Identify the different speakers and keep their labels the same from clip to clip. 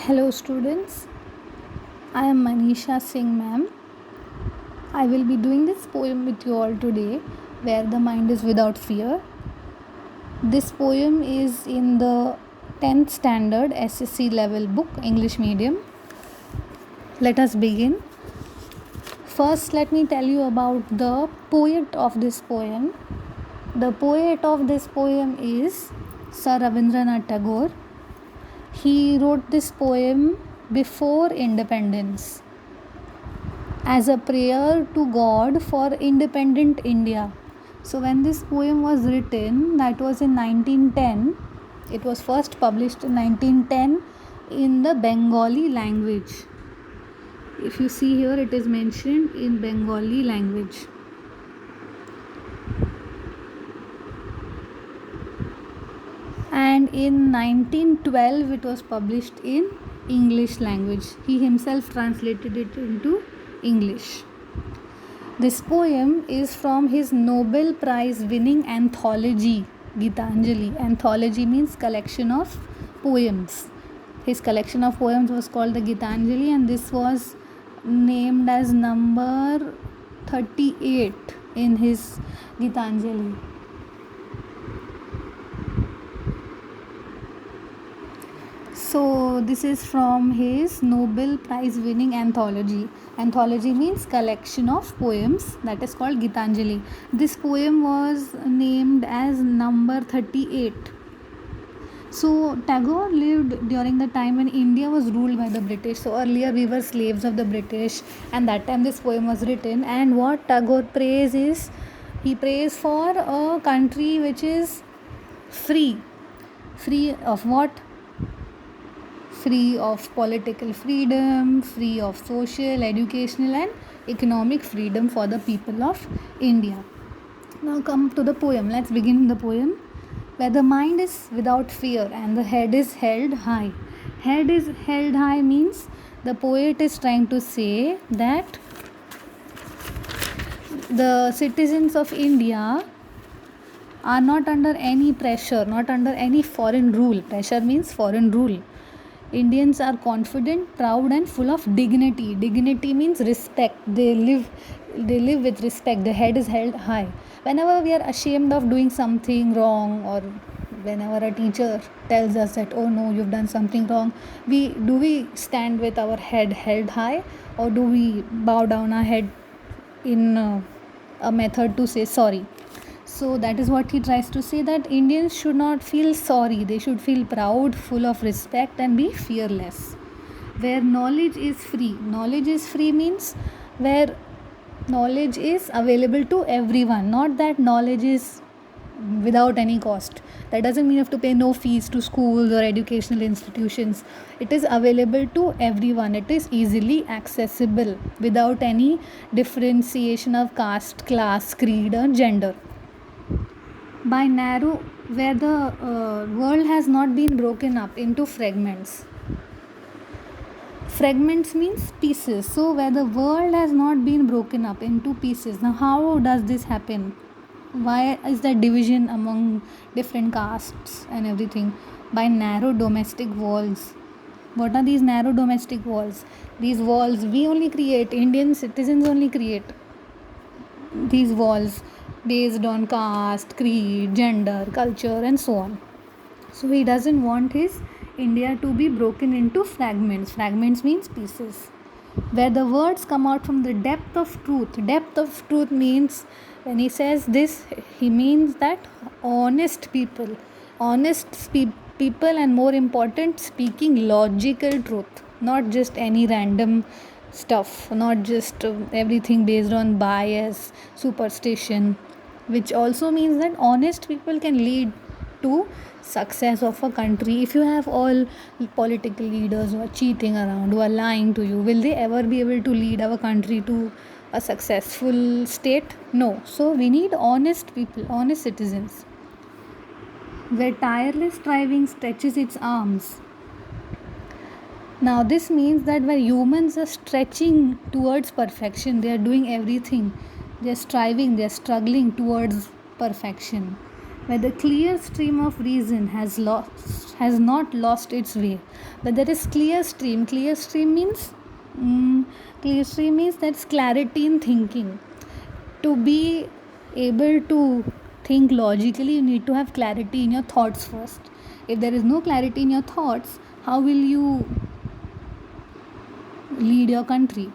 Speaker 1: Hello students, I am Manisha Singh ma'am. I will be doing this poem with you all today, Where the Mind is Without Fear. This poem is in the 10th standard SSC level book, English medium. Let us begin. First, let me tell you about the poet of this poem. The poet of this poem is Sir Rabindranath Tagore. He wrote this poem before independence as a prayer to God for independent India. So when this poem was written, that was in 1910. It was first published in 1910 in the Bengali language. If you see here, it is mentioned in Bengali language. And in 1912 it was published in English language. He himself translated it into English. This poem is from his Nobel Prize winning anthology, Gitanjali. Anthology means collection of poems. His collection of poems was called the Gitanjali, and this was named as number 38 in his Gitanjali. So this is from his Nobel Prize winning anthology. Anthology means collection of poems, that is called Gitanjali. This poem was named as number 38. So Tagore lived during the time when India was ruled by the British. So earlier we were slaves of the British, and that time this poem was written. And what Tagore prays is, he prays for a country which is free. Free of what? Free of political freedom, free of social, educational and economic freedom for the people of India. Now come to the poem. Let's begin the poem. Where the mind is without fear and the head is held high. Head is held high means the poet is trying to say that the citizens of India are not under any pressure, not under any foreign rule. Pressure means foreign rule. Indians are confident, proud and full of dignity. Dignity means respect. They live with respect. The head is held high. Whenever we are ashamed of doing something wrong, or whenever a teacher tells us that, oh no, you've done something wrong, do we stand with our head held high, or do we bow down our head in a method to say sorry? So that is what he tries to say, that Indians should not feel sorry. They should feel proud, full of respect and be fearless. Where knowledge is free. Knowledge is free means where knowledge is available to everyone. Not that knowledge is without any cost. That doesn't mean you have to pay no fees to schools or educational institutions. It is available to everyone. It is easily accessible without any differentiation of caste, class, creed or gender. By narrow, where the world has not been broken up into fragments. Fragments means pieces. So where the world has not been broken up into pieces. Now how does this happen? Why is there division among different castes and everything? By narrow domestic walls. What are these narrow domestic walls? These walls we only create. Indian citizens only create these walls based on caste, creed, gender, culture and so on. So he doesn't want his India to be broken into fragments. Fragments means pieces. Where the words come out from the depth of truth. Depth of truth means, when he says this, he means that honest people. People and more important, speaking logical truth. Not just any random stuff. Not just everything based on bias, superstition. Which also means that honest people can lead to success of a country. If you have all political leaders who are cheating around, who are lying to you, will they ever be able to lead our country to a successful state? No. So we need honest people, honest citizens. Where tireless striving stretches its arms. Now this means that where humans are stretching towards perfection, they are doing everything, they are striving, they are struggling towards perfection. Where the clear stream of reason has has not lost its way, but there is clear stream. Clear stream means that's clarity in thinking. To be able to think logically, you need to have clarity in your thoughts first. If there is no clarity in your thoughts, how will you lead your country?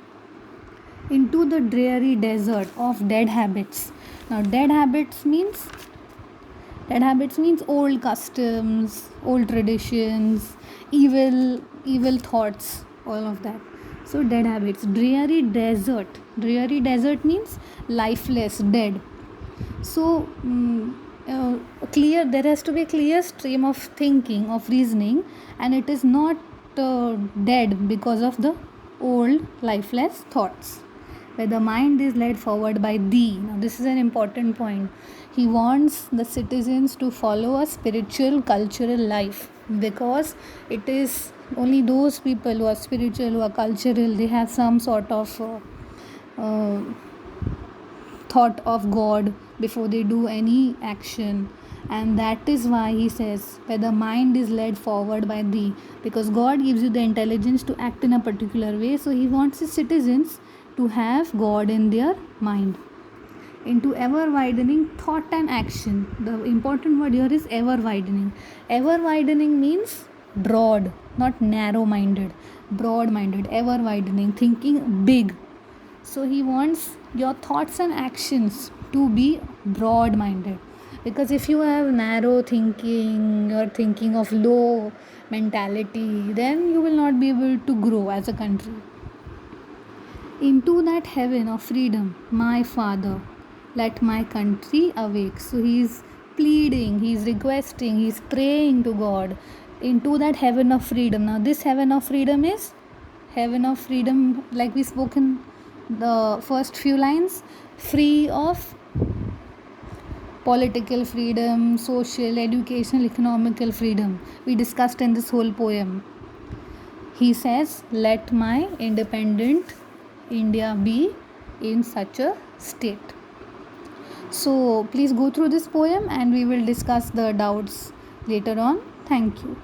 Speaker 1: Into the dreary desert of dead habits. Now, dead habits means old customs, old traditions, evil thoughts, all of that. So dead habits. Dreary desert. Dreary desert means lifeless, dead. So clear. There has to be a clear stream of thinking, of reasoning, and it is not dead because of the old lifeless thoughts. Where the mind is led forward by thee. Now, this is an important point. He wants the citizens to follow a spiritual, cultural life, because it is only those people who are spiritual, who are cultural, they have some sort of thought of God before they do any action. And that is why he says, where the mind is led forward by thee, because God gives you the intelligence to act in a particular way. So he wants his citizens to have God in their mind. Into ever widening thought and action. The important word here is ever widening. Ever widening means broad, not narrow minded, broad minded, ever widening, thinking big. So he wants your thoughts and actions to be broad minded, because if you have narrow thinking, you're thinking of low mentality, then you will not be able to grow as a country. Into that heaven of freedom, my Father, let my country awake. So he's pleading, he's requesting, he's praying to God into that heaven of freedom. Now, this heaven of freedom is heaven of freedom, like we spoke in the first few lines, free of political freedom, social, educational, economical freedom. We discussed in this whole poem. He says, let my independent India be in such a state. So please go through this poem and we will discuss the doubts later on. Thank you.